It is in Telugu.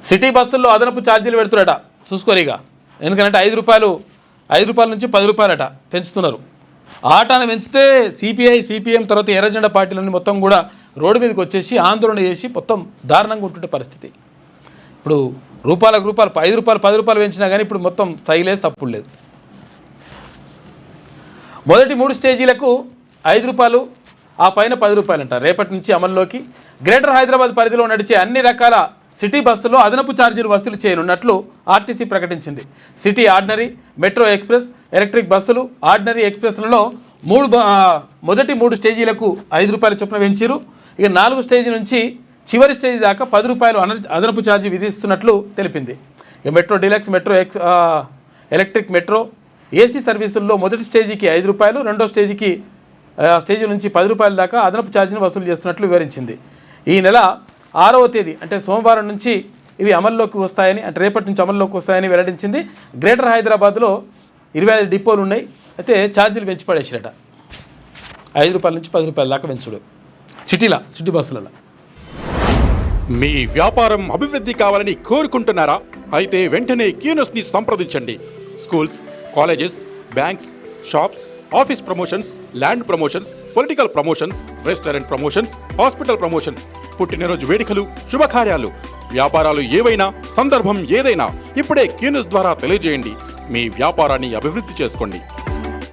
సిటీ బస్సుల్లో అదనపు ఛార్జీలు పెడుతున్నారట చూసుకోరిగా. ఎందుకంటే 5 రూపాయల నుంచి 10 రూపాయలట పెంచుతున్నారు. ఆటాను పెంచితే సిపిఎం తర్వాత ఎర్రజెండా పార్టీలన్నీ మొత్తం కూడా రోడ్డు మీదకి వచ్చేసి ఆందోళన చేసి మొత్తం దారుణంగా ఉంటుండే పరిస్థితి. ఇప్పుడు రూపాయలకు 5 రూపాయలు 10 రూపాయలు పెంచినా కానీ ఇప్పుడు మొత్తం సైలేదు, తప్పుడు లేదు. మొదటి 3 స్టేజీలకు 5 రూపాయలు, ఆ పైన 10 రూపాయలంట రేపటి నుంచి అమల్లోకి. గ్రేటర్ హైదరాబాద్ పరిధిలో నడిచే అన్ని రకాల సిటీ బస్సుల్లో అదనపు ఛార్జీలు వసూలు చేయనున్నట్లు ఆర్టీసీ ప్రకటించింది. City ordinary, metro express, electric బస్సులు, ఆర్డినరీ ఎక్స్ప్రెస్లలో మొదటి 3 స్టేజీలకు 5 రూపాయల చొప్పున పెంచారు. ఇక 4 స్టేజీ నుంచి చివరి స్టేజీ దాకా 10 రూపాయలు అదనపు ఛార్జీ విధిస్తున్నట్లు తెలిపింది. ఇక metro deluxe, metro electric metro AC సర్వీసుల్లో మొదటి స్టేజీకి 5 రూపాయలు, రెండో స్టేజీ నుంచి 10 రూపాయల దాకా అదనపు ఛార్జీని వసూలు చేస్తున్నట్లు వివరించింది. ఈ నెల 6వ తేదీ అంటే సోమవారం నుంచి ఇవి అమల్లోకి వస్తాయని, అంటే రేపటి నుంచి అమల్లోకి వస్తాయని వెల్లడించింది. గ్రేటర్ హైదరాబాద్లో 25 డిపోలు ఉన్నాయి. అయితే ఛార్జీలు పెంచి పడేసిరట. 5 రూపాయల నుంచి 10 రూపాయల దాకా పెంచుడు సిటీ బస్సులలో. మీ వ్యాపారం అభివృద్ధి కావాలని కోరుకుంటున్నారా? అయితే వెంటనే క్యూనస్ని సంప్రదించండి. Schools, colleges, banks, shops, office promotions, land promotions, political promotions, restaurant promotions, hospital promotions, పుట్టినరోజు వేడుకలు, శుభకార్యాలు, వ్యాపారాలు ఏవైనా, సందర్భం ఏదైనా ఇప్పుడే క్యూనస్ ద్వారా తెలియజేయండి. మీ వ్యాపారాన్ని అభివృద్ధి చేసుకోండి.